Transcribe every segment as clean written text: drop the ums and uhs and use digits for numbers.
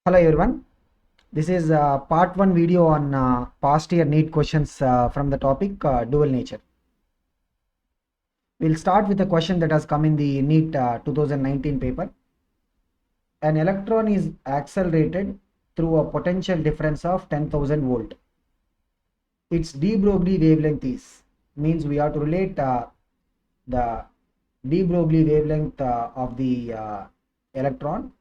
Hello everyone. This is part 1 video on past year NEET questions from the topic dual nature. We'll start with a question that has come in the NEET 2019 paper. An electron is accelerated through a potential difference of 10,000 volt. Its de Broglie wavelength is, means we have to relate the de Broglie wavelength of the electron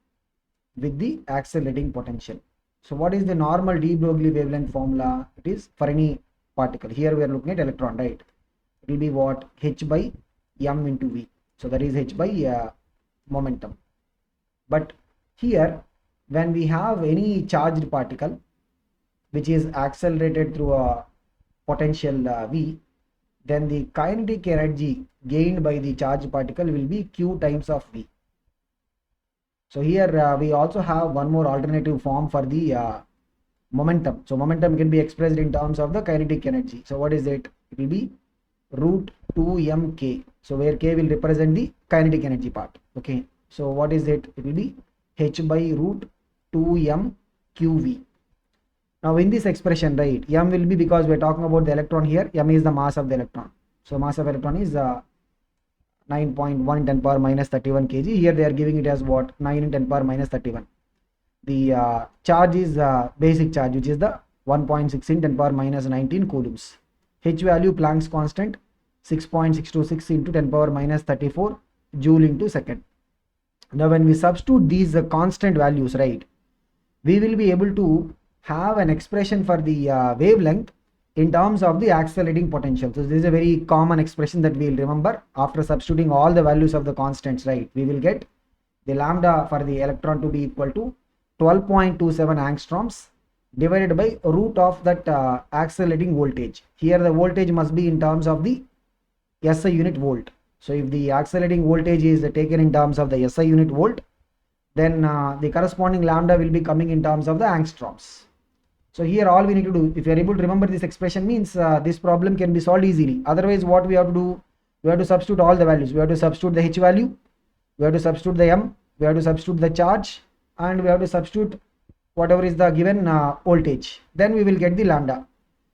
with the accelerating potential. So what is the normal de Broglie wavelength formula? It is for any particle. Here we are looking at electron, right? It will be what? H by m into v. So that is h by momentum. But here, when we have any charged particle which is accelerated through a potential v, then the kinetic energy gained by the charged particle will be q times of v. So here we also have one more alternative form for the momentum. So momentum can be expressed in terms of the kinetic energy. So what is it? It will be root 2mk. So where k will represent the kinetic energy part. Okay. So what is it? It will be h by root 2mqv. Now in this expression, right, m will be, because we're talking about the electron here, m is the mass of the electron. So mass of electron is 9.1 10 power minus 31 kg. Here they are giving it as what? 9 in 10 power minus 31. The charge is basic charge, which is the 1.6 in 10 power minus 19 coulombs. H value Planck's constant 6.626 into 10 power minus 34 joule into second. Now when we substitute these constant values, right, we will be able to have an expression for the wavelength in terms of the accelerating potential. So this is a very common expression that we will remember. After substituting all the values of the constants, right, we will get the lambda for the electron to be equal to 12.27 angstroms divided by root of that accelerating voltage. Here the voltage must be in terms of the SI unit volt. So if the accelerating voltage is taken in terms of the SI unit volt, then the corresponding lambda will be coming in terms of the angstroms. So here all we need to do, if you are able to remember this expression, means this problem can be solved easily. Otherwise what we have to do, we have to substitute all the values. We have to substitute the H value, we have to substitute the M, we have to substitute the charge, and we have to substitute whatever is the given voltage. Then we will get the lambda.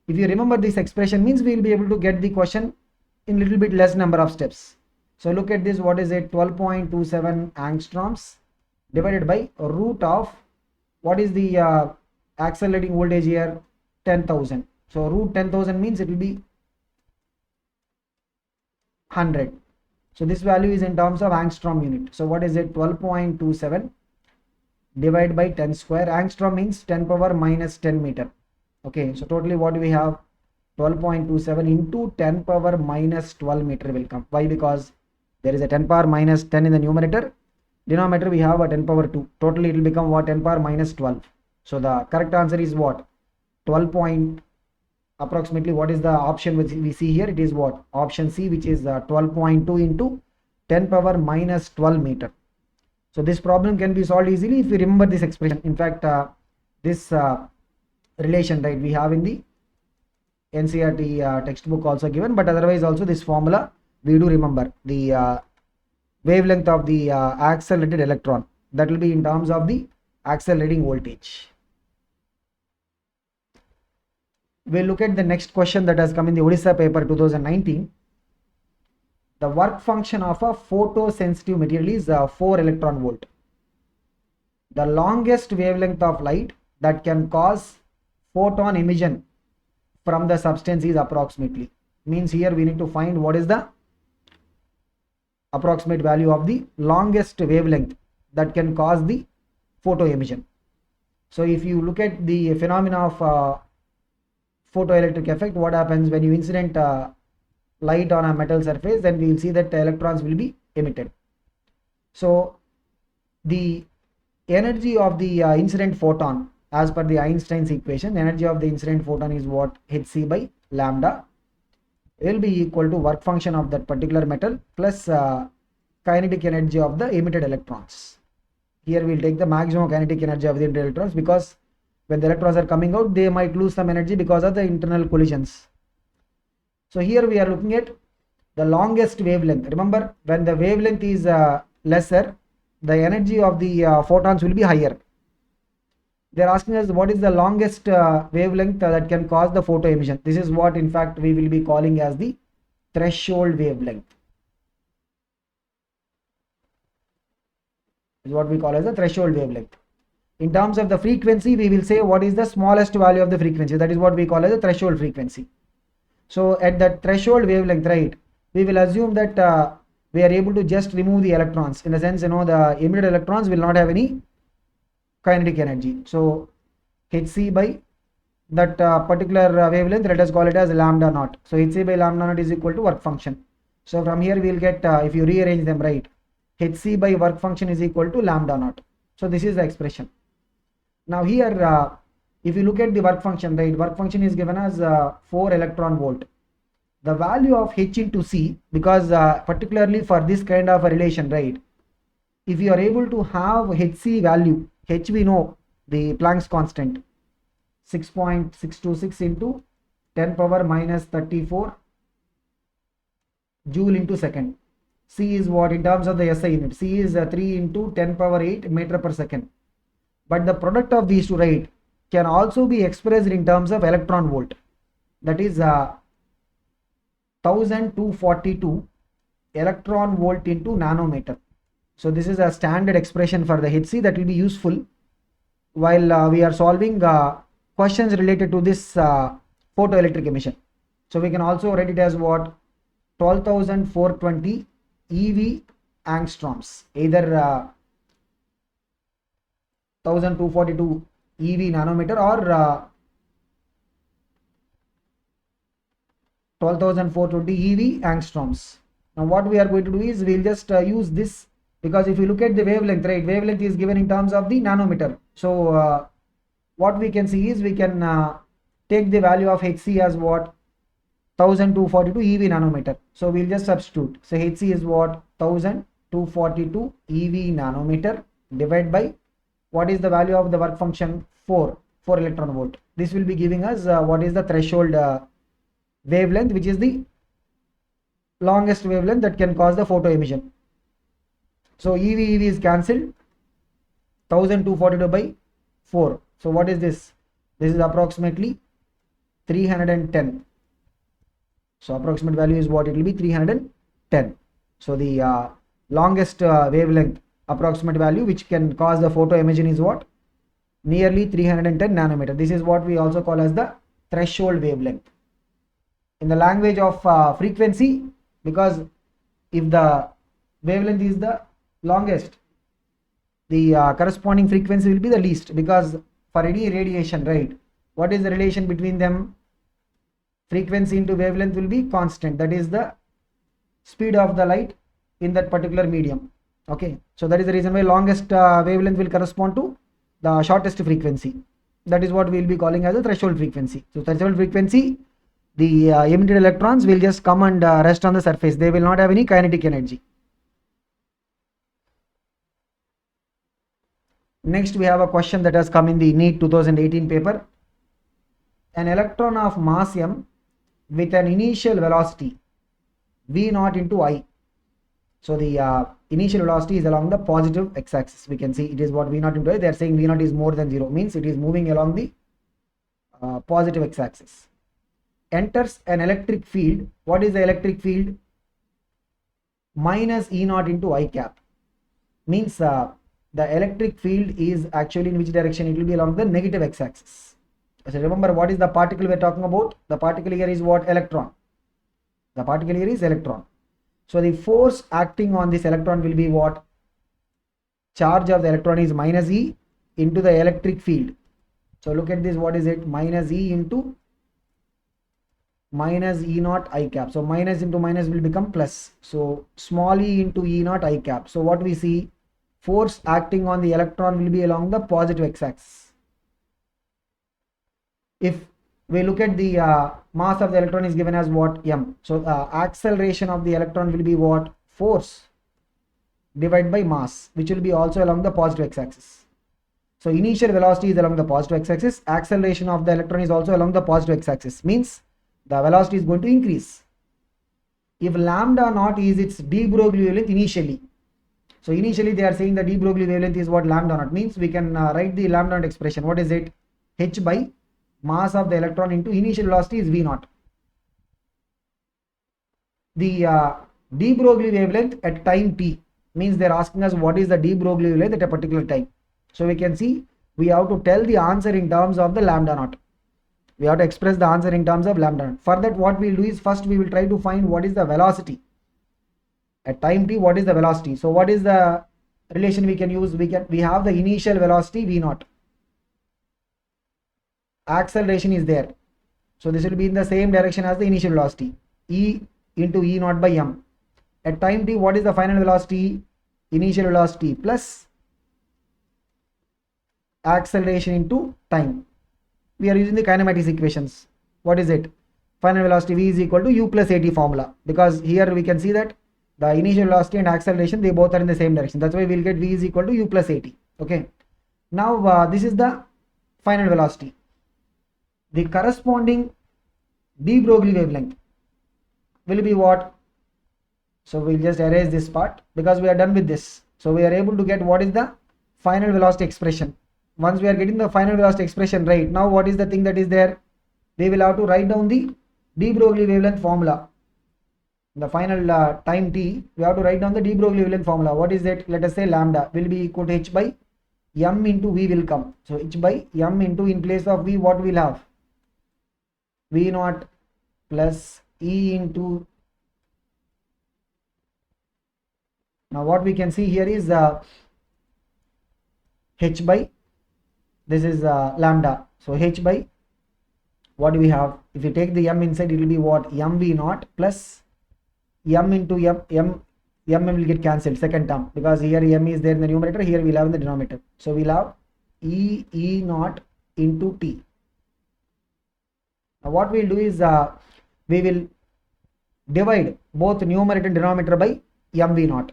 If you remember this expression, means we will be able to get the question in little bit less number of steps. So look at this, what is it? 12.27 angstroms divided by root of, what is the accelerating voltage here? 10,000. So root 10,000 means it will be 100. So this value is in terms of angstrom unit. So what is it? 12.27 divided by 10 square. Angstrom means 10 power minus 10 meter. Okay, so totally what do we have? 12.27 into 10 power minus 12 meter will come. Why? Because there is a 10 power minus 10 in the numerator. Denominator we have a 10 power 2. Totally it will become what? 10 power minus 12. So the correct answer is what? 12 point, approximately what is the option which we see here? It is what? Option C, which is 12.2 into 10 power minus 12 meter. So this problem can be solved easily if we remember this expression. In fact, this relation, right, we have in the NCERT textbook also given, but otherwise also this formula we do remember. The wavelength of the accelerated electron, that will be in terms of the accelerating voltage. We'll look at the next question that has come in the Odisha paper 2019. The work function of a photosensitive material is 4 electron volt. The longest wavelength of light that can cause photon emission from the substance is approximately. Means here we need to find what is the approximate value of the longest wavelength that can cause the photo emission. So if you look at the phenomena of photoelectric effect, what happens when you incident light on a metal surface, then we will see that electrons will be emitted. So the energy of the incident photon, as per the Einstein's equation, the energy of the incident photon is what? Hc by lambda will be equal to work function of that particular metal plus kinetic energy of the emitted electrons. Here we will take the maximum kinetic energy of the emitted electrons, because when the electrons are coming out, they might lose some energy because of the internal collisions. So here we are looking at the longest wavelength. Remember, when the wavelength is lesser, the energy of the photons will be higher. They're asking us what is the longest wavelength that can cause the photo emission. This is what in fact we will be calling as the threshold wavelength. Is what we call as the threshold wavelength. In terms of the frequency, we will say what is the smallest value of the frequency. That is what we call as the threshold frequency. So at that threshold wavelength, right, we will assume that we are able to just remove the electrons. In the sense, the emitted electrons will not have any kinetic energy. So Hc by that particular wavelength, let us call it as lambda naught. So Hc by lambda naught is equal to work function. So from here we will get, if you rearrange them, right, Hc by work function is equal to lambda naught. So this is the expression. Now here, if you look at the work function, right, work function is given as 4 electron volt. The value of H into C, because particularly for this kind of a relation, right, if you are able to have Hc value, H we know the Planck's constant, 6.626 into 10 power minus 34 joule into second. C is what in terms of the SI unit? C is 3 into 10 power 8 meter per second. But the product of these two, right, can also be expressed in terms of electron volt. That is 1242 electron volt into nanometer. So this is a standard expression for the Hc that will be useful while we are solving questions related to this photoelectric emission. So we can also write it as what? 12,420 eV angstroms, either 1242 eV nanometer or 12,420 eV angstroms. Now what we are going to do is we'll just use this, because if you look at the wavelength, right, wavelength is given in terms of the nanometer. So what we can see is we can take the value of Hc as what? 1242 eV nanometer. So we'll just substitute. So Hc is what? 1242 eV nanometer divided by what is the value of the work function? 4 electron volt. This will be giving us what is the threshold wavelength, which is the longest wavelength that can cause the photo emission. So EV is cancelled, 1242 by 4. So what is this? This is approximately 310. So approximate value is what? It will be 310. So the longest wavelength approximate value which can cause the photo emission is what? Nearly 310 nanometer. This is what we also call as the threshold wavelength. In the language of frequency, because if the wavelength is the longest, the corresponding frequency will be the least, because for any radiation, right, what is the relation between them? Frequency into wavelength will be constant. That is the speed of the light in that particular medium. Okay, so that is the reason why longest wavelength will correspond to the shortest frequency. That is what we will be calling as a threshold frequency. So threshold frequency, the emitted electrons will just come and rest on the surface. They will not have any kinetic energy. Next we have a question that has come in the NEET 2018 paper. An electron of mass m with an initial velocity v0 into I. So the initial velocity is along the positive x-axis. We can see it is what v0 into I. They are saying v0 is more than 0, means it is moving along the positive x-axis. Enters an electric field. What is the electric field? Minus E0 into I cap. Means the electric field is actually in which direction? It will be along the negative x-axis. So remember, what is the particle we are talking about? The particle here is what? Electron. The particle here is electron. So the force acting on this electron will be what? Charge of the electron is minus E into the electric field. So look at this, what is it? Minus E into minus E0 I cap. So minus into minus will become plus. So small e into E0 I cap. So what we see? Force acting on the electron will be along the positive x-axis. If we look at the mass of the electron is given as what? M. So acceleration of the electron will be what? Force divided by mass, which will be also along the positive x-axis. So initial velocity is along the positive x-axis. Acceleration of the electron is also along the positive x-axis. Means the velocity is going to increase. If lambda naught is its de Broglie wavelength initially, So initially they are saying the de Broglie wavelength is what lambda naught means. We can write the lambda naught expression. What is it? H by mass of the electron into initial velocity is V naught. The de Broglie wavelength at time t means they're asking us what is the de Broglie wavelength at a particular time. So we can see we have to tell the answer in terms of the lambda naught. We have to express the answer in terms of lambda naught. For that, what we'll do is first we will try to find what is the velocity at time t. What is the velocity? So what is the relation we can use? We have the initial velocity v naught. Acceleration is there, so this will be in the same direction as the initial velocity, e into e naught by m. At time t, what is the final velocity? Initial velocity plus acceleration into time. We are using the kinematics equations. What is it? Final velocity v is equal to u plus at formula, because here we can see that the initial velocity and acceleration, they both are in the same direction. That's why we'll get v is equal to u plus at. Okay. Now this is the final velocity. The corresponding de Broglie wavelength will be what? So we'll just erase this part because we are done with this. So we are able to get what is the final velocity expression. Once we are getting the final velocity expression right, now what is the thing that is there? We will have to write down the de Broglie wavelength formula. The final time t, we have to write down the de Broglie wavelength formula. What is it? Let us say lambda will be equal to h by m into v will come. So h by m into, in place of v, what we'll have? V naught plus E into, now what we can see here is H by, this is lambda. So H by, what do we have? If you take the m inside, it will be what? mv naught plus m into m will get cancelled, second term, because here m is there in the numerator, here we'll have in the denominator. So we'll have E naught into t. Now what we'll do is we will divide both numerator and denominator by mv naught.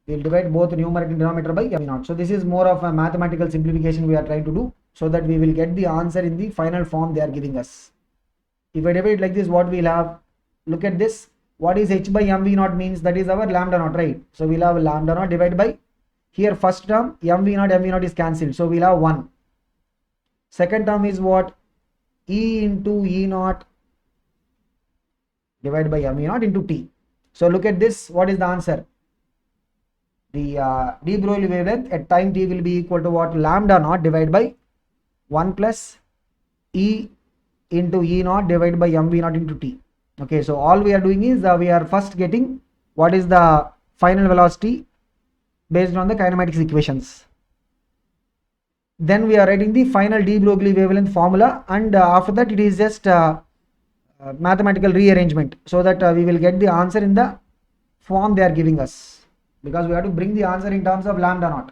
We'll divide both numerator and denominator by mv naught. So this is more of a mathematical simplification we are trying to do, so that we will get the answer in the final form they are giving us. If I divide it like this, what we'll have? Look at this. What is h by mv naught means? That is our lambda naught, right? So we'll have lambda naught divided by, here first term mv naught is cancelled, so we'll have 1. Second term is what? E into E naught divided by mv naught into t. So look at this. What is the answer? The de Broglie wavelength at time t will be equal to what? Lambda naught divided by 1 plus E into E naught divided by mv naught into t. Okay, so all we are doing is we are first getting what is the final velocity based on the kinematics equations. Then we are writing the final de Broglie wavelength formula, and after that it is just mathematical rearrangement, so that we will get the answer in the form they are giving us, because we have to bring the answer in terms of lambda naught.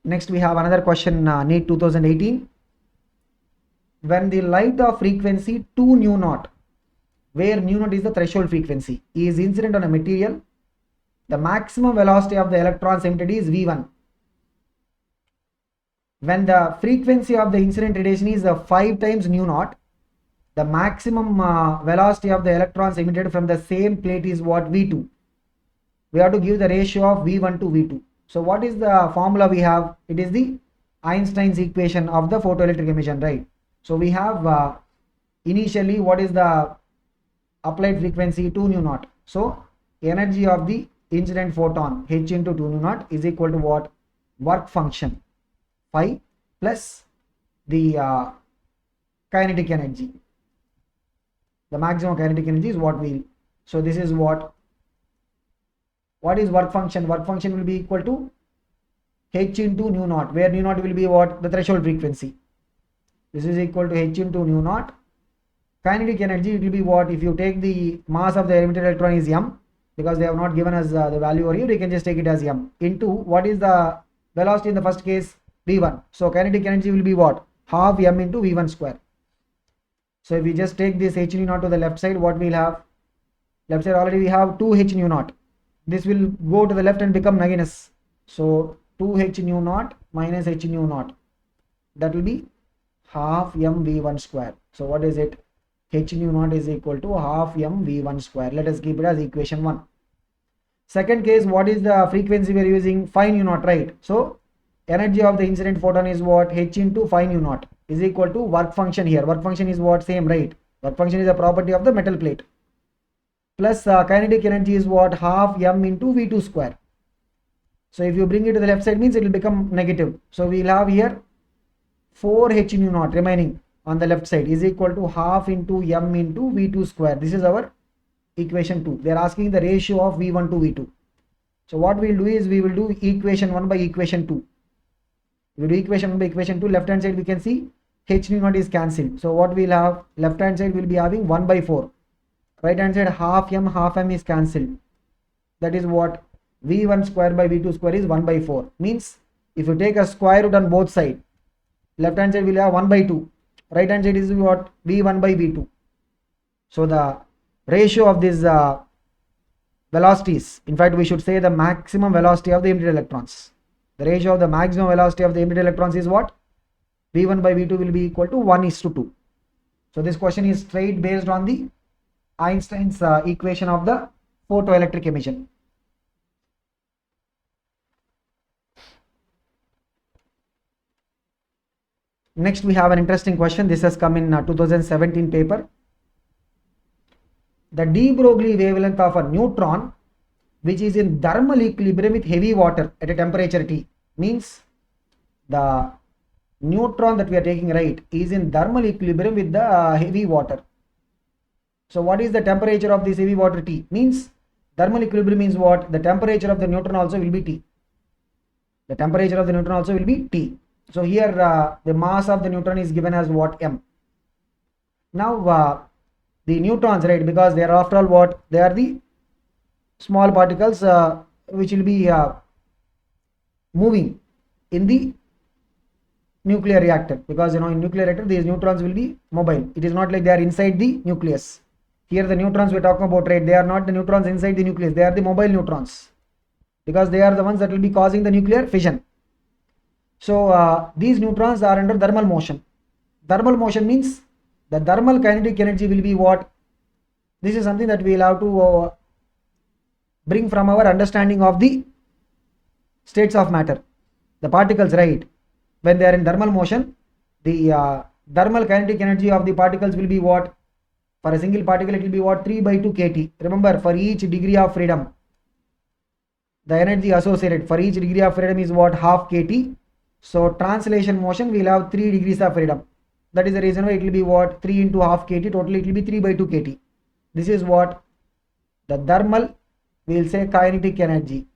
Next we have another question, NEET 2018. When the light of frequency 2 nu naught, where nu naught is the threshold frequency, is incident on a material, the maximum velocity of the electrons emitted is v1. When the frequency of the incident radiation is 5 times nu naught, the maximum velocity of the electrons emitted from the same plate is what? v2. We have to give the ratio of v1 to v2. So what is the formula we have? It is the Einstein's equation of the photoelectric emission, right? So we have initially what is the applied frequency? 2 nu naught. So energy of the incident photon h into 2 nu naught is equal to what? Work function phi plus the kinetic energy. The maximum kinetic energy is what we, so this is what is work function? Work function will be equal to h into nu naught, where nu naught will be what? The threshold frequency. This is equal to h into nu naught. Kinetic energy, it will be what? If you take the mass of the emitted electron is m, because they have not given us the value over here, we can just take it as m, into what is the velocity in the first case? v1. So kinetic energy will be what? Half m into v1 square. So if we just take this h nu naught to the left side, what we'll have? Left side already we have 2h nu naught. This will go to the left and become minus. So 2h nu naught minus h nu naught, that will be half m v1 square. So what is it? h nu naught is equal to half m v1 square. Let us keep it as equation 1. Second case, what is the frequency we are using? Phi nu naught, right? So energy of the incident photon is what? H into phi nu naught is equal to work function here. Work function is what? Same, right? Work function is a property of the metal plate. Plus kinetic energy is what? Half m into v2 square. So if you bring it to the left side means it will become negative. So we will have here 4h nu naught remaining on the left side is equal to half into m into v2 square. This is our equation 2. They are asking the ratio of v1 to v2. So what we will do is we will do equation 1 by equation 2. We do equation 1 by equation 2. Left hand side we can see h nu naught is cancelled. So what we will have, left hand side will be having 1 by 4. Right hand side half m is cancelled. That is what? v1 square by v2 square is 1 by 4. Means if you take a square root on both sides, left hand side will have 1 by 2. Right hand side is what? v1 by v2. So the ratio of these velocities, in fact we should say the maximum velocity of the emitted electrons. The ratio of the maximum velocity of the emitted electrons is what? v1 by v2 will be equal to 1:2. So this question is straight based on the Einstein's equation of the photoelectric emission. Next we have an interesting question. This has come in 2017 paper. The de Broglie wavelength of a neutron which is in thermal equilibrium with heavy water at a temperature T, means the neutron that we are taking, right, is in thermal equilibrium with the heavy water. So what is the temperature of this heavy water T? Means thermal equilibrium means what? The temperature of the neutron also will be T. The temperature of the neutron also will be T. So here the mass of the neutron is given as what? M. Now the neutrons, right, because they are after all what? They are the small particles which will be moving in the nuclear reactor, because in nuclear reactor these neutrons will be mobile. It is not like they are inside the nucleus. Here the neutrons we are talking about, right, they are not the neutrons inside the nucleus, they are the mobile neutrons, because they are the ones that will be causing the nuclear fission. So these neutrons are under thermal motion. Thermal motion means the thermal kinetic energy will be what? This is something that we will have to bring from our understanding of the states of matter. The particles, right, when they are in thermal motion, the thermal kinetic energy of the particles will be what? For a single particle it will be what? 3/2 kT. Remember, for each degree of freedom, the energy associated for each degree of freedom is what? Half kT. So translation motion we will have 3 degrees of freedom. That is the reason why it will be what? 3 into half kT, totally it will be 3/2 kT. This is what? The thermal, we will say kinetic energy.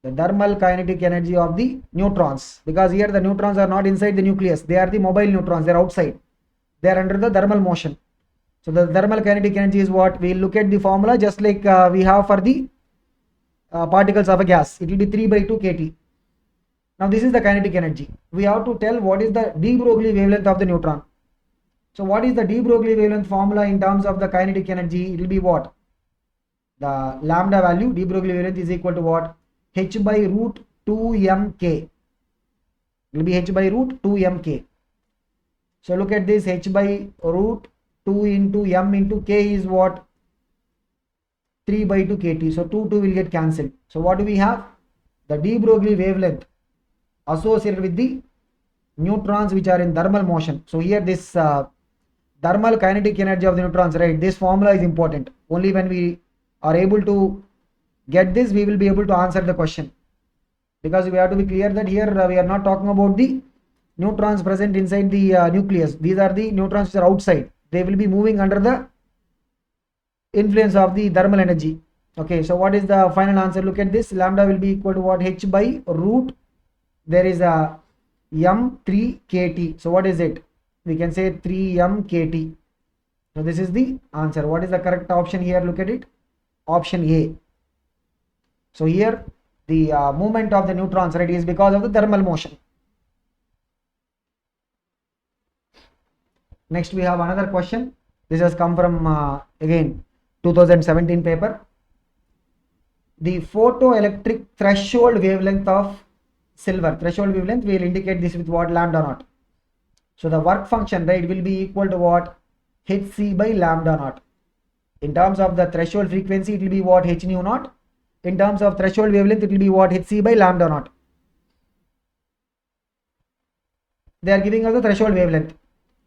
The thermal kinetic energy of the neutrons, because here the neutrons are not inside the nucleus, they are the mobile neutrons, they are outside, they are under the thermal motion. So the thermal kinetic energy is what? We will look at the formula just like we have for the particles of a gas. It will be 3/2 kT. Now this is the kinetic energy. We have to tell what is the de Broglie wavelength of the neutron. So what is the de Broglie wavelength formula in terms of the kinetic energy? It will be what? The lambda value, de Broglie wavelength, is equal to what? H by root 2mk. It will be H by root 2mk. So look at this, H by root 2 into m into k is what? 3/2 kT. So 2 will get cancelled. So what do we have? The de Broglie wavelength associated with the neutrons which are in thermal motion. So here this thermal kinetic energy of the neutrons, right, this formula is important. Only when we are able to get this, we will be able to answer the question, because we have to be clear that here we are not talking about the neutrons present inside the nucleus. These are the neutrons which are outside. They will be moving under the influence of the thermal energy. Okay, so what is the final answer? Look at this, lambda will be equal to what? H by root, there is a m3 kT. So what is it? We can say 3m kT. So this is the answer. What is the correct option here? Look at it, option A. So here the movement of the neutrons, right, is because of the thermal motion. Next we have another question. This has come from again 2017 paper. The photoelectric threshold wavelength of silver. Threshold wavelength, we will indicate this with what? Lambda naught. So the work function, right, will be equal to what? hc by lambda naught. In terms of the threshold frequency, it will be what? H nu naught. In terms of threshold wavelength, it will be what? hc by lambda naught. They are giving us the threshold wavelength.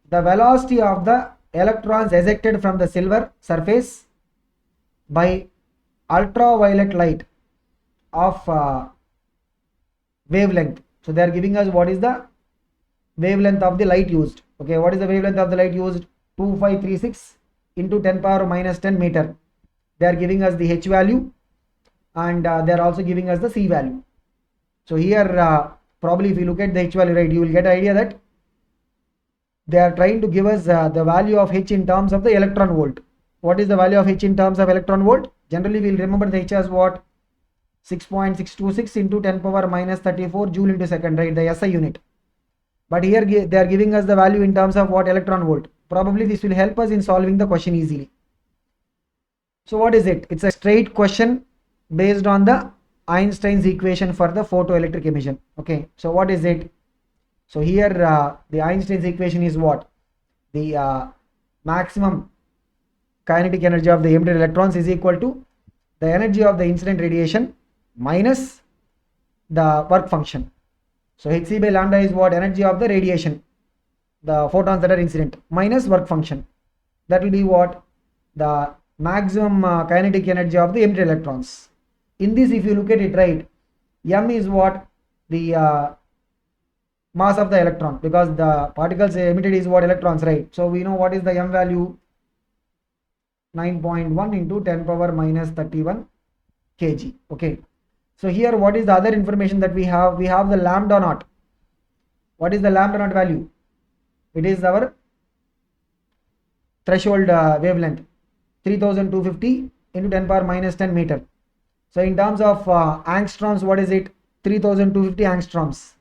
The velocity of the electrons ejected from the silver surface by ultraviolet light of wavelength. So they are giving us what is the wavelength of the light used. Okay, what is the wavelength of the light used? 2536 into 10 power minus 10 meter. They are giving us the H value, and they are also giving us the C value. So here probably if you look at the H value, right, you will get an idea that they are trying to give us the value of H in terms of the electron volt. What is the value of H in terms of electron volt? Generally we will remember the H as what? 6.626 into 10 power minus 34 joule into second, right, the SI unit. But here they are giving us the value in terms of what? Electron volt. Probably this will help us in solving the question easily. So what is it? It's a straight question based on the Einstein's equation for the photoelectric emission. Okay, so what is it? So here the Einstein's equation is what? The maximum kinetic energy of the emitted electrons is equal to the energy of the incident radiation minus the work function. So hc by lambda is what? Energy of the radiation, the photons that are incident, minus work function. That will be what? The maximum kinetic energy of the emitted electrons. In this, if you look at it, right, m is what? The mass of the electron, because the particles emitted is what? Electrons, right? So we know what is the m value? 9.1 into 10 power minus 31 kg. Okay, so here what is the other information that we have? We have the lambda naught. What is the lambda naught value? It is our threshold wavelength, 3250 into 10 power minus 10 meter. So in terms of angstroms, what is it? 3250 angstroms.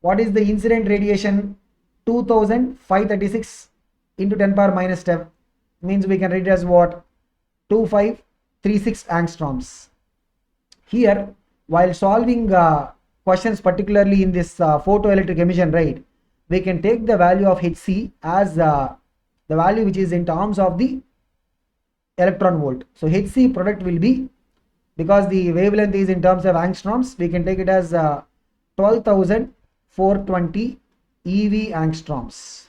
What is the incident radiation? 2536 into 10 power minus 10, means we can read it as what? 2536 angstroms. Here, while solving questions particularly in this photoelectric emission, right, we can take the value of Hc as the value which is in terms of the electron volt. So Hc product will be, because the wavelength is in terms of angstroms, we can take it as 12,420 eV angstroms.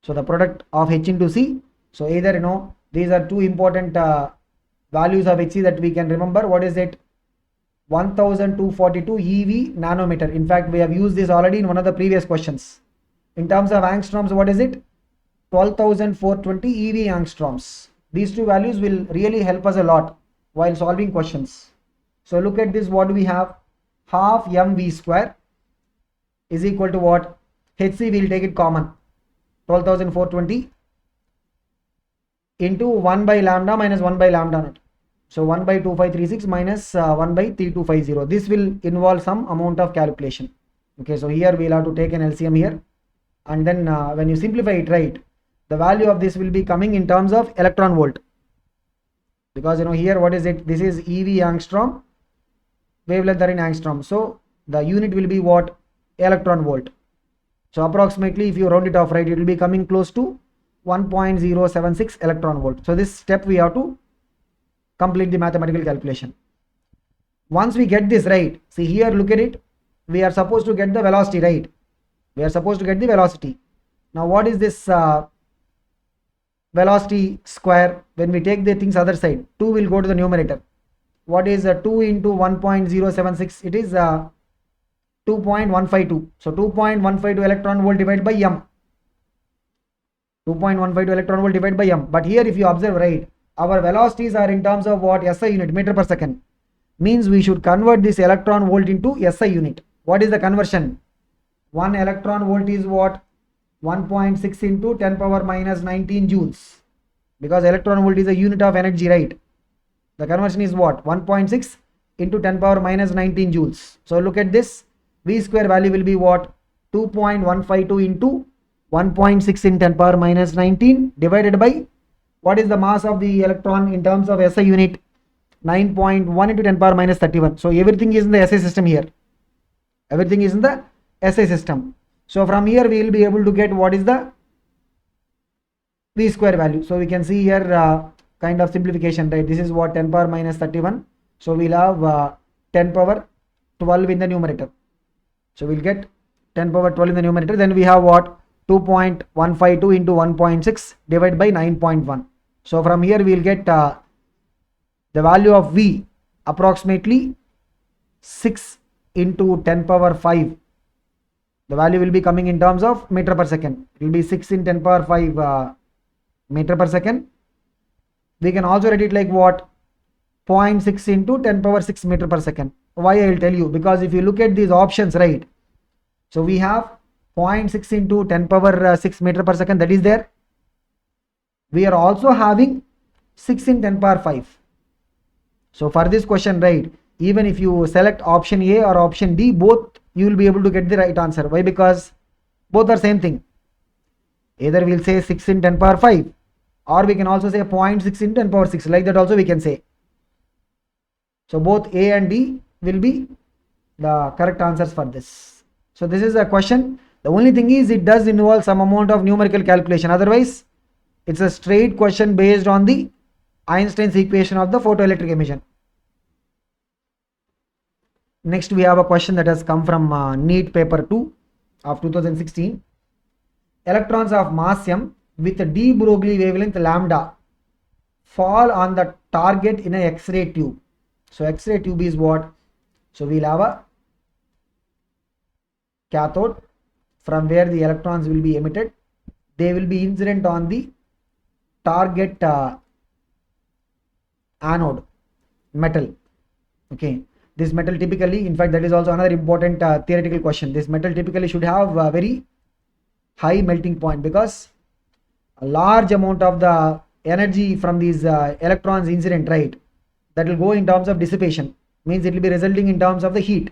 So the product of H into C. So either, you know, these are two important values of Hc that we can remember. What is it? 1242 eV nanometer. In fact, we have used this already in one of the previous questions. In terms of angstroms, what is it? 12,420 eV angstroms. These two values will really help us a lot while solving questions. So look at this. What do we have? Half mv square is equal to what? Hc, we will take it common, 12,420 into 1 by lambda minus 1 by lambda naught. So 1 by 2536 minus 1 by 3250. This will involve some amount of calculation. Okay, so here we will have to take an LCM here, and then when you simplify it, right, the value of this will be coming in terms of electron volt, because, you know, here what is it? This is eV angstrom, wavelength are in angstrom, so the unit will be what? Electron volt. So approximately, if you round it off, right, it will be coming close to 1.076 electron volt. So this step we have to complete the mathematical calculation. Once we get this, right, see here, look at it, we are supposed to get the velocity, right? We are supposed to get the velocity. Now what is this velocity square? When we take the things other side, 2 will go to the numerator. What is 2 into 1.076? It is 2.152. So 2.152 electron volt divided by m. 2.152 electron volt divided by m. But here if you observe, right, our velocities are in terms of what? SI unit, meter per second. Means we should convert this electron volt into SI unit. What is the conversion? 1 electron volt is what? 1.6 into 10 power minus 19 joules. Because electron volt is a unit of energy, right? The conversion is what? 1.6 into 10 power minus 19 joules. So look at this. V square value will be what? 2.152 into 1.6 in 10 power minus 19 divided by what is the mass of the electron in terms of SI unit? 9.1 into 10 power minus 31. So everything is in the SI system here. Everything is in the SI system. So from here we will be able to get what is the p square value. So we can see here kind of simplification, right? This is what 10 power minus 31. So we'll have 10 power 12 in the numerator. So we'll get 10 power 12 in the numerator. Then we have what? 2.152 into 1.6 divided by 9.1. So from here we'll get the value of V approximately 6 into 10 power 5. The value will be coming in terms of meter per second. It will be 6 in 10 power 5 meter per second. We can also write it like what? 0.6 into 10 power 6 meter per second. Why? I will tell you. Because if you look at these options, right? So we have 0.6 into 10 power 6 meter per second, that is there. We are also having 6 in 10 power 5. So for this question, right, even if you select option A or option D, both you will be able to get the right answer. Why? Because both are same thing. Either we'll say 6 in 10 power 5, or we can also say 0.6 in 10 power 6. Like that also we can say. So both A and D will be the correct answers for this. So this is a question. The only thing is it does involve some amount of numerical calculation. Otherwise, it's a straight question based on the Einstein's equation of the photoelectric emission. Next, we have a question that has come from NEET paper 2 of 2016. Electrons of mass m with a de Broglie wavelength lambda fall on the target in a X-ray tube. So X-ray tube is what? So we'll have a cathode from where the electrons will be emitted. They will be incident on the target anode metal. Okay, this metal typically, in fact, that is also another important theoretical question. This metal typically should have a very high melting point, because a large amount of the energy from these electrons incident, right, that will go in terms of dissipation, means it will be resulting in terms of the heat.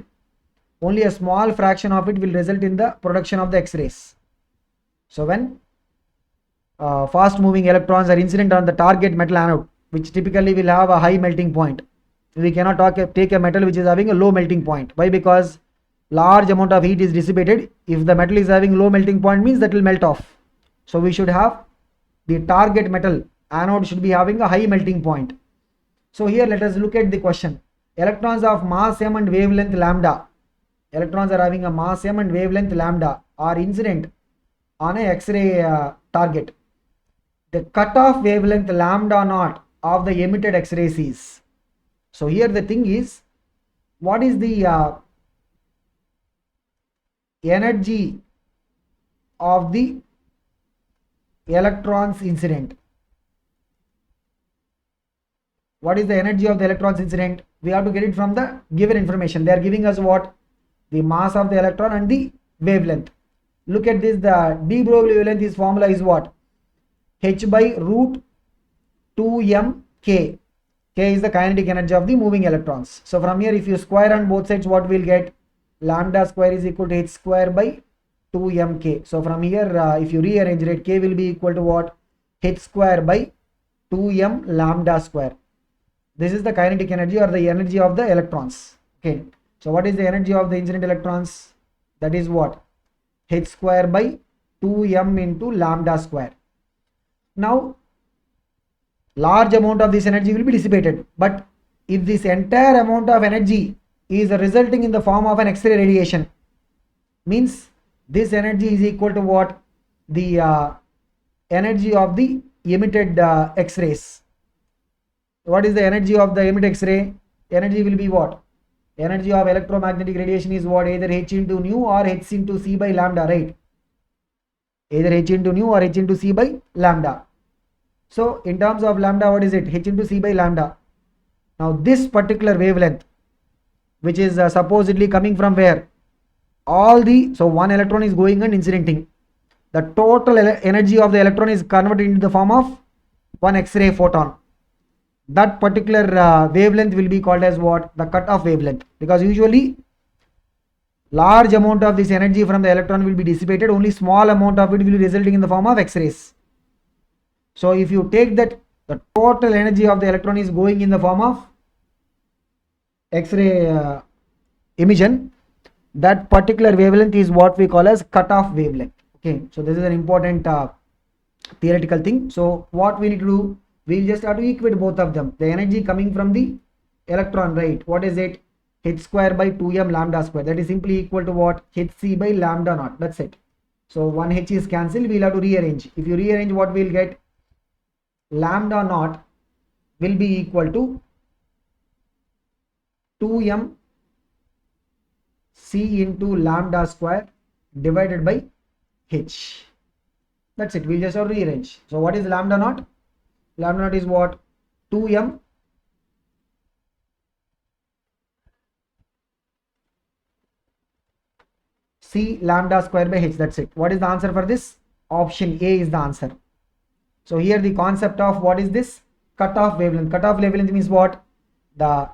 Only a small fraction of it will result in the production of the X-rays. So when fast moving electrons are incident on the target metal anode, which typically will have a high melting point, we cannot take a metal which is having a low melting point. Why? Because large amount of heat is dissipated. If the metal is having low melting point, means that will melt off. So we should have the target metal anode should be having a high melting point. So here let us look at the question. Electrons of mass m and wavelength lambda. Electrons are having a mass m and wavelength lambda are incident on a X-ray target. The cutoff wavelength lambda naught of the emitted X-rays is. So here the thing is, what is the energy of the electrons incident? What is the energy of the electrons incident? We have to get it from the given information. They are giving us what? The mass of the electron and the wavelength. Look at this, the de Broglie wavelength, this formula is what? H by root 2m k. K is the kinetic energy of the moving electrons. So from here, if you square on both sides, what we'll get? Lambda square is equal to h square by 2mk. So from here, if you rearrange it, k will be equal to what? H square by 2m lambda square. This is the kinetic energy or the energy of the electrons. Okay. So what is the energy of the incident electrons? That is what? H square by 2m into lambda square. Now, large amount of this energy will be dissipated. But if this entire amount of energy is resulting in the form of an X-ray radiation, means this energy is equal to what? The energy of the emitted X-rays. What is the energy of the emitted X-ray? Energy will be what? Energy of electromagnetic radiation is what? Either h into nu or h into c by lambda, right? Either h into nu or h into c by lambda. So in terms of lambda, what is it? H into c by lambda. Now this particular wavelength, which is supposedly coming from where? So one electron is going and incidenting. The total energy of the electron is converted into the form of one X-ray photon. That particular wavelength will be called as what? The cutoff wavelength. Because usually large amount of this energy from the electron will be dissipated. Only small amount of it will be resulting in the form of X-rays. So if you take that, the total energy of the electron is going in the form of X-ray emission. That particular wavelength is what we call as cutoff wavelength. Okay, so this is an important theoretical thing. So what we need to do, we'll just have to equate both of them. The energy coming from the electron, right? What is it? H square by 2m lambda square. That is simply equal to what? Hc by lambda naught. That's it. So 1 h is cancelled. We'll have to rearrange. If you rearrange, what we'll get? Lambda naught will be equal to 2m c into lambda square divided by h. That's it. We'll just have to rearrange. So what is lambda naught? Lambda naught is what? 2m c lambda square by h. That's it. What is the answer for this? Option A is the answer. So here the concept of what is this? Cutoff wavelength. Cutoff wavelength means what? The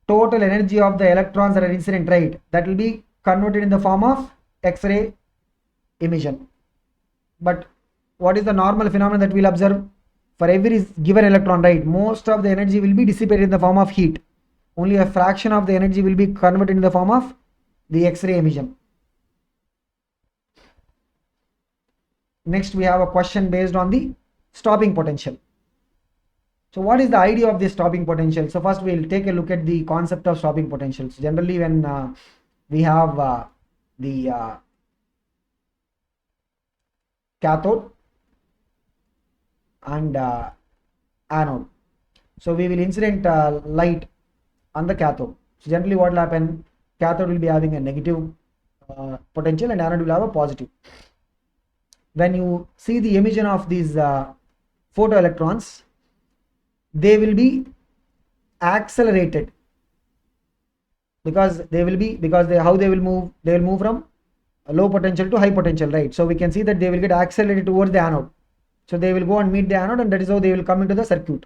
total energy of the electrons that are incident, right? That will be converted in the form of X-ray emission. But what is the normal phenomenon that we'll observe? For every given electron, right, most of the energy will be dissipated in the form of heat. Only a fraction of the energy will be converted in the form of the X-ray emission. Next, we have a question based on the stopping potential. So what is the idea of this stopping potential? So first we'll take a look at the concept of stopping potentials. Generally when we have the cathode and anode. So we will incident light on the cathode. So generally what will happen? Cathode will be having a negative potential and anode will have a positive. When you see the emission of these photoelectrons, they will be accelerated because they will move from a low potential to high potential, right? So we can see that they will get accelerated towards the anode. So they will go and meet the anode, and that is how they will come into the circuit.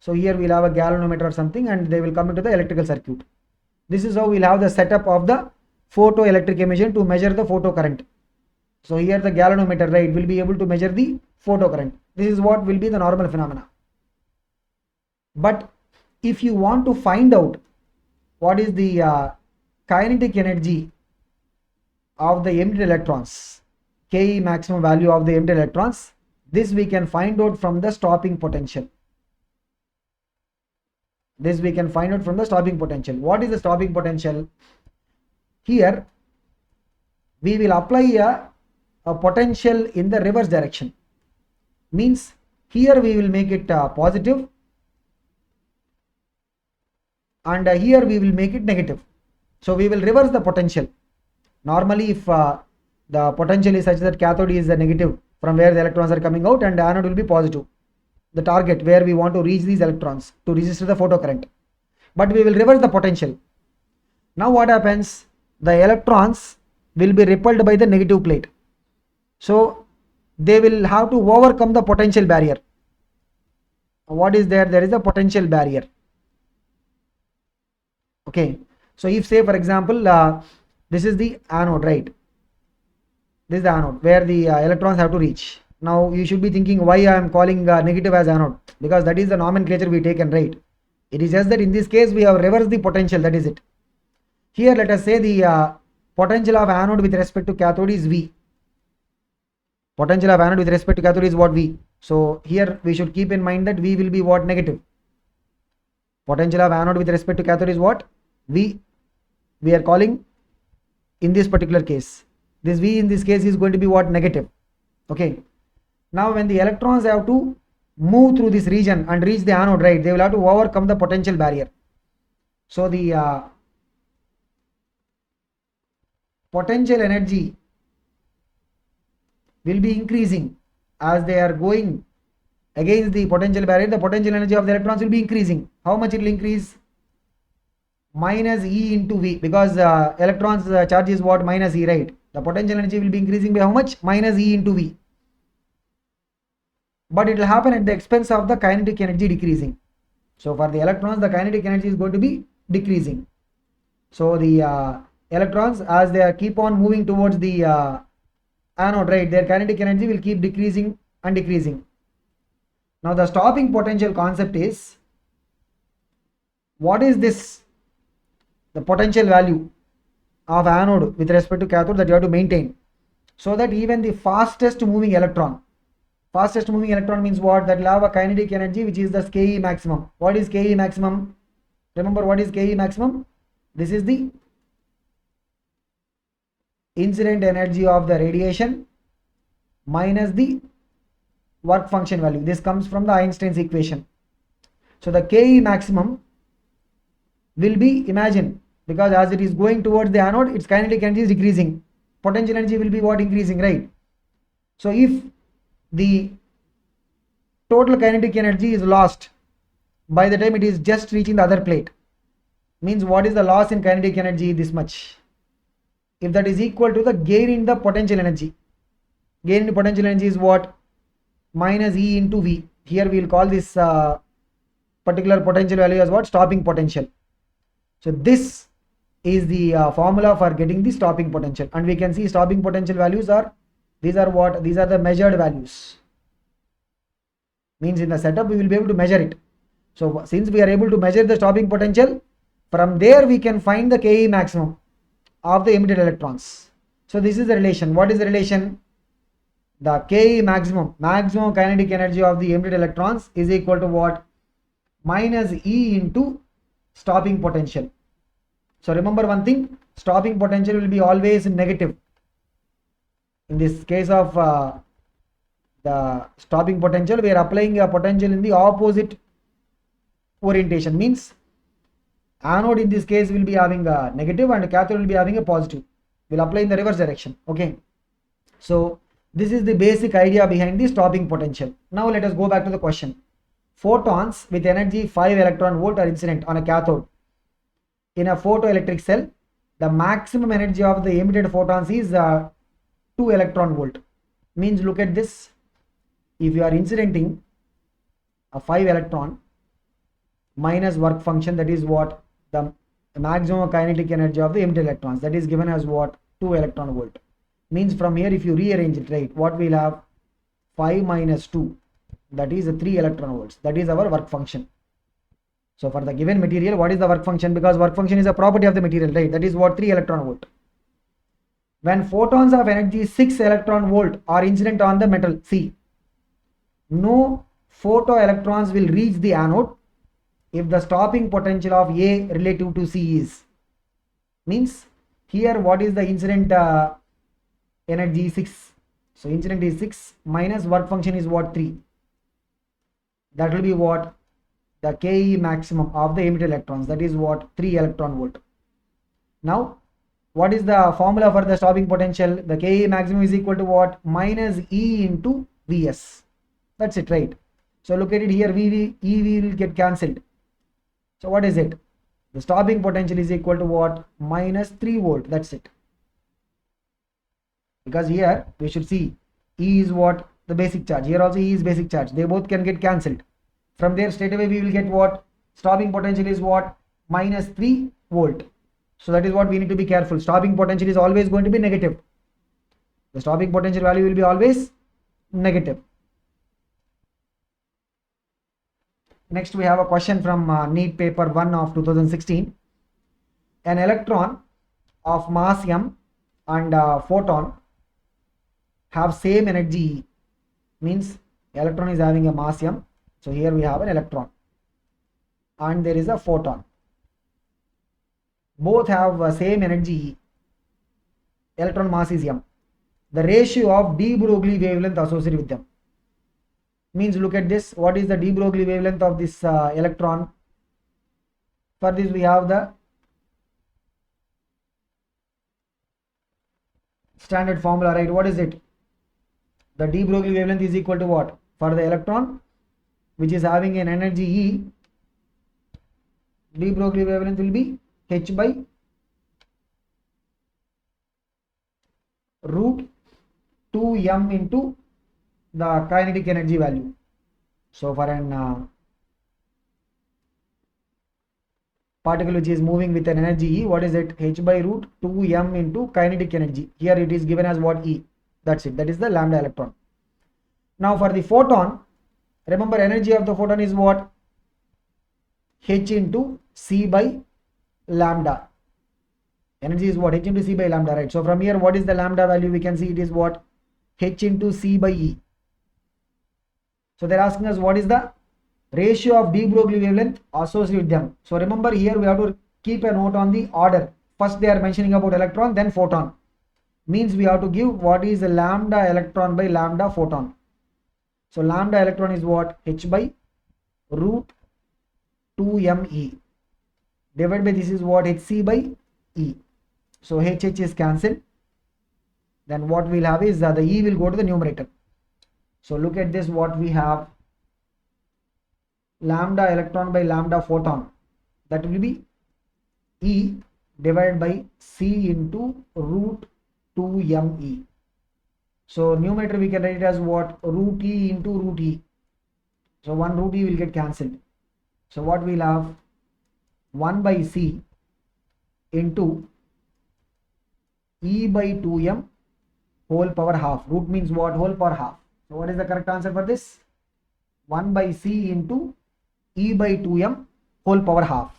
So here we'll have a galvanometer or something, and they will come into the electrical circuit. This is how we'll have the setup of the photoelectric emission to measure the photocurrent. So here the galvanometer, right, will be able to measure the photocurrent. This is what will be the normal phenomena. But if you want to find out what is the kinetic energy of the emitted electrons, Ke maximum value of the emitted electrons, this we can find out from the stopping potential. What is the stopping potential? Here we will apply a potential in the reverse direction. Means here we will make it positive, and here we will make it negative. So we will reverse the potential. Normally if the potential is such that cathode is negative from where the electrons are coming out, and anode will be positive, the target where we want to reach these electrons to register the photocurrent. But we will reverse the potential. Now what happens? The electrons will be repelled by the negative plate. So they will have to overcome the potential barrier. What is there? There is a potential barrier. Okay. So if say for example this is the anode, right? This is the anode where the electrons have to reach. Now you should be thinking why I am calling negative as anode, because that is the nomenclature we taken, right? It is just that in this case we have reversed the potential, that is it. Here let us say the potential of anode with respect to cathode is V. Potential of anode with respect to cathode is what? V. So here we should keep in mind that V will be what? Negative. Potential of anode with respect to cathode is what? V. We are calling in this particular case. This V in this case is going to be what? Negative. Okay. Now when the electrons have to move through this region and reach the anode, right, they will have to overcome the potential barrier. So the potential energy will be increasing as they are going against the potential barrier. The potential energy of the electrons will be increasing. How much it will increase? Minus E into V, because electrons charge is what? Minus E, right? The potential energy will be increasing by how much? Minus E into V. But it will happen at the expense of the kinetic energy decreasing. So for the electrons, the kinetic energy is going to be decreasing. So the electrons, as they keep on moving towards the anode, right, their kinetic energy will keep decreasing and decreasing. Now the stopping potential concept is, what is this? The potential value of anode with respect to cathode that you have to maintain, so that even the fastest moving electron Fastest moving electron means what? That will have a kinetic energy which is the Ke maximum. What is Ke maximum? Remember what is Ke maximum? This is the incident energy of the radiation minus the work function value. This comes from the Einstein's equation. So the Ke maximum will be, imagine, because as it is going towards the anode, its kinetic energy is decreasing. Potential energy will be what? Increasing, right? So if the total kinetic energy is lost by the time it is just reaching the other plate, means what is the loss in kinetic energy? This much. If that is equal to the gain in the potential energy, gain in potential energy is what? Minus E into V. Here we will call this particular potential value as what? Stopping potential. So this is the formula for getting the stopping potential, and we can see stopping potential values are, these are what? These are the measured values. Means in the setup we will be able to measure it. So since we are able to measure the stopping potential, from there we can find the Ke maximum of the emitted electrons. So this is the relation. What is the relation? The Ke maximum kinetic energy of the emitted electrons is equal to what? Minus E into stopping potential. So remember one thing, stopping potential will be always negative. In this case of the stopping potential, we are applying a potential in the opposite orientation, means anode in this case will be having a negative and cathode will be having a positive. We'll apply in the reverse direction. Okay. So this is the basic idea behind the stopping potential. Now let us go back to the question. Photons with energy 5 electron volt are incident on a cathode. In a photoelectric cell, the maximum energy of the emitted photons is 2 electron volt. Means look at this. If you are incidenting a 5 electron minus work function, that is what? The maximum kinetic energy of the emitted electrons, that is given as what? 2 electron volt. Means from here if you rearrange it, right, what we'll have? 5 minus 2, that is 3 electron volts. That is our work function. So for the given material, what is the work function? Because work function is a property of the material, right? That is what? 3 electron volt. When photons of energy 6 electron volt are incident on the metal C, no photoelectrons will reach the anode if the stopping potential of A relative to C is, means here what is the incident energy? 6. So incident is 6 minus work function is what? 3. That will be what? The Ke maximum of the emitted electrons, that is what? 3 electron volt. Now what is the formula for the stopping potential? The Ke maximum is equal to what? Minus E into Vs. That's it, right? So look at it here, EV will get cancelled. So what is it? The stopping potential is equal to what? Minus 3 volt. That's it. Because here we should see E is what? The basic charge. Here also E is basic charge. They both can get cancelled. From there straight away we will get what? Stopping potential is what? Minus 3 volt. So that is what we need to be careful. Stopping potential is always going to be negative. The stopping potential value will be always negative. Next we have a question from NEET paper 1 of 2016. An electron of mass m and photon have same energy E. Means electron is having a mass m. So here we have an electron and there is a photon. Both have same energy E. Electron mass is m. The ratio of de Broglie wavelength associated with them. Means look at this. What is the de Broglie wavelength of this electron? For this we have the standard formula, right? What is it? The de Broglie wavelength is equal to what? For the electron which is having an energy E, de Broglie wavelength will be h by root 2m into the kinetic energy value. So for an particle which is moving with an energy E, what is it? H by root 2m into kinetic energy. Here it is given as what? E. That's it. That is the lambda electron. Now for the photon, remember energy of the photon is what? H into C by lambda. Energy is what? H into C by lambda, right? So from here what is the lambda value? We can see it is what? H into C by E. So they're asking us what is the ratio of de Broglie wavelength associated with them. So remember here we have to keep a note on the order. First they are mentioning about electron, then photon. Means we have to give what is the lambda electron by lambda photon. So lambda electron is what? H by root 2me. Divided by this is what? Hc by E. So HH is cancelled. Then what we'll have is the E will go to the numerator. So look at this, what we have, lambda electron by lambda photon, that will be E divided by C into root 2me. So numerator we can write it as what? Root E into root E. So one root E will get cancelled. So what we'll have? 1 by C into E by 2m whole power half. Root means what? Whole power half. So what is the correct answer for this? 1 by C into E by 2m whole power half.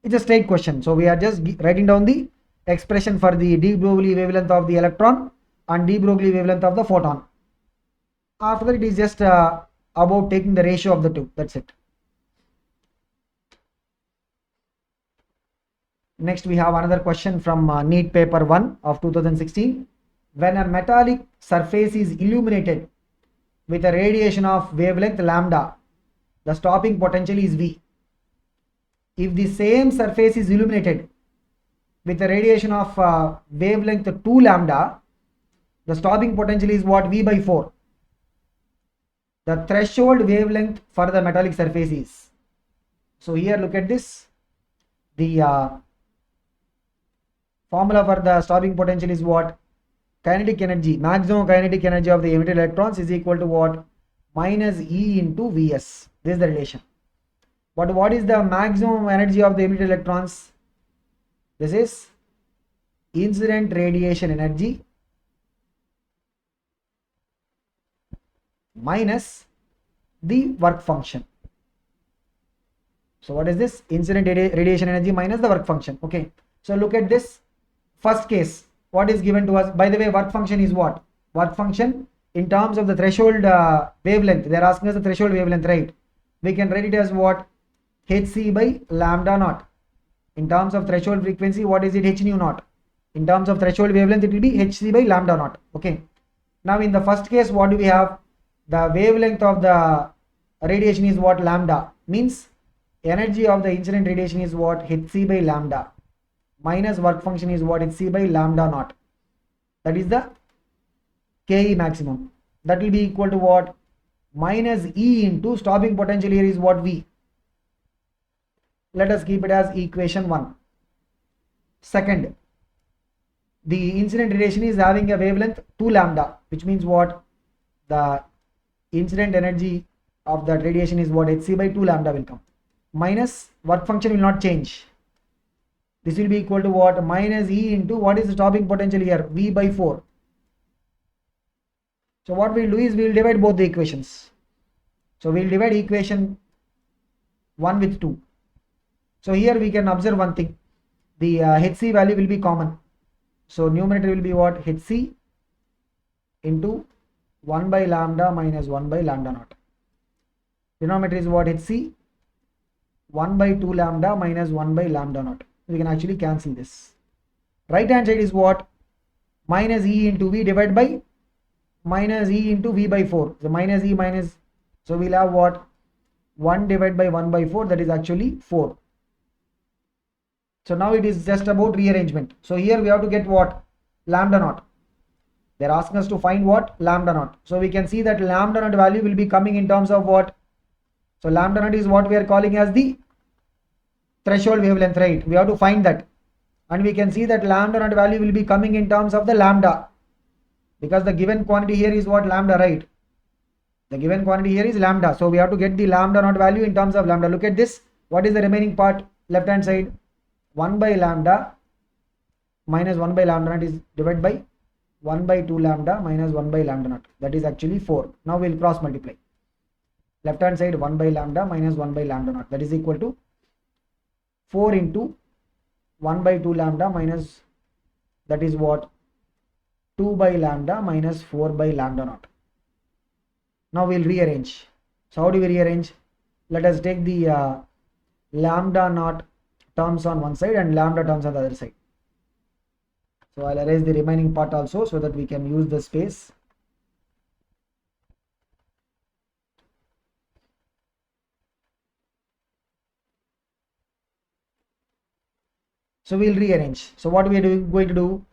It's a straight question. So we are just writing down the expression for the de Broglie wavelength of the electron and de Broglie wavelength of the photon. After that it is just about taking the ratio of the two. That's it. Next we have another question from NEET paper 1 of 2016. When a metallic surface is illuminated with a radiation of wavelength lambda, the stopping potential is V. If the same surface is illuminated with a radiation of wavelength 2 lambda, the stopping potential is what? V by 4. The threshold wavelength for the metallic surface is. So here look at this. The formula for the stopping potential is what? Kinetic energy, maximum kinetic energy of the emitted electrons is equal to what? Minus E into Vs. This is the relation. But what is the maximum energy of the emitted electrons? This is incident radiation energy minus the work function. So what is this? Incident radiation energy minus the work function. Okay. So look at this first case. What is given to us? By the way, work function is what? Work function in terms of the threshold wavelength. They are asking us the threshold wavelength, right? We can write it as what? Hc by lambda naught. In terms of threshold frequency, what is it? H nu naught. In terms of threshold wavelength, it will be Hc by lambda naught. Okay. Now in the first case, what do we have? The wavelength of the radiation is what? Lambda. Means energy of the incident radiation is what? Hc by lambda. Minus work function is what? Hc by lambda naught. That is the Ke maximum. That will be equal to what? Minus E into stopping potential here is what? V. Let us keep it as equation 1. Second, the incident radiation is having a wavelength 2 lambda, which means what? The incident energy of that radiation is what? Hc by 2 lambda will come. Minus work function will not change. This will be equal to what? Minus E into what is the stopping potential here? V by 4. So what we'll do is we'll divide both the equations. So we'll divide equation 1 with 2. So here we can observe one thing. The Hc value will be common. So numerator will be what? Hc into 1 by lambda minus 1 by lambda naught. Denominator is what? Hc 1 by 2 lambda minus 1 by lambda naught. We can actually cancel this. Right hand side is what? Minus E into V divided by minus E into V by 4. So minus E minus, so we'll have what? 1 divided by 1 by 4, that is actually 4. So now it is just about rearrangement. So here we have to get what? Lambda naught. They're asking us to find what? Lambda naught. So we can see that lambda naught value will be coming in terms of what? So lambda naught is what we are calling as the threshold wavelength, right? We have to find that. And we can see that lambda naught value will be coming in terms of the lambda. Because the given quantity here is what? Lambda, right? The given quantity here is lambda. So we have to get the lambda naught value in terms of lambda. Look at this. What is the remaining part? Left hand side. 1 by lambda minus 1 by lambda naught is divided by 1 by 2 lambda minus 1 by lambda naught. That is actually 4. Now we'll cross multiply. Left hand side 1 by lambda minus 1 by lambda naught. That is equal to 4 into 1 by 2 lambda minus, that is what? 2 by lambda minus 4 by lambda naught. Now we'll rearrange. So how do we rearrange? Let us take the lambda naught terms on one side and lambda terms on the other side. So I'll erase the remaining part also so that we can use the space. So we'll rearrange. So what we are going to do,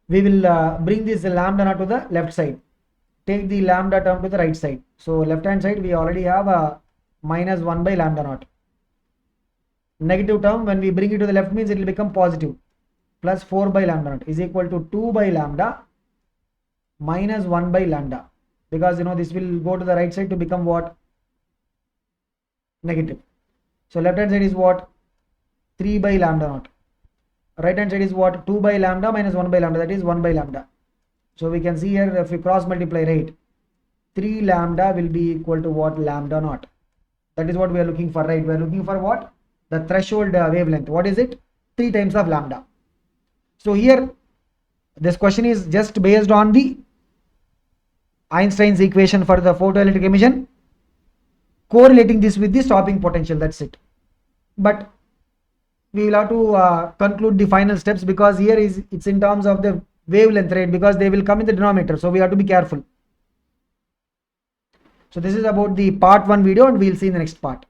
we will bring this lambda naught to the left side. Take the lambda term to the right side. So left hand side we already have a minus 1 by lambda naught. Negative term, when we bring it to the left, means it will become positive. Plus 4 by lambda naught is equal to 2 by lambda minus 1 by lambda, because this will go to the right side to become what? Negative. So left hand side is what? 3 by lambda naught. Right hand side is what? 2 by lambda minus 1 by lambda, that is 1 by lambda. So we can see here, if we cross multiply, right, 3 lambda will be equal to what? Lambda naught. That is what we are looking for, right? We are looking for what? The threshold wavelength. What is it? 3 times of lambda. So here this question is just based on the Einstein's equation for the photoelectric emission, correlating this with the stopping potential. That's it. But we will have to conclude the final steps, because here it's in terms of the wavelength, right? Because they will come in the denominator, so we have to be careful. So this is about the part 1 video, and we'll see in the next part.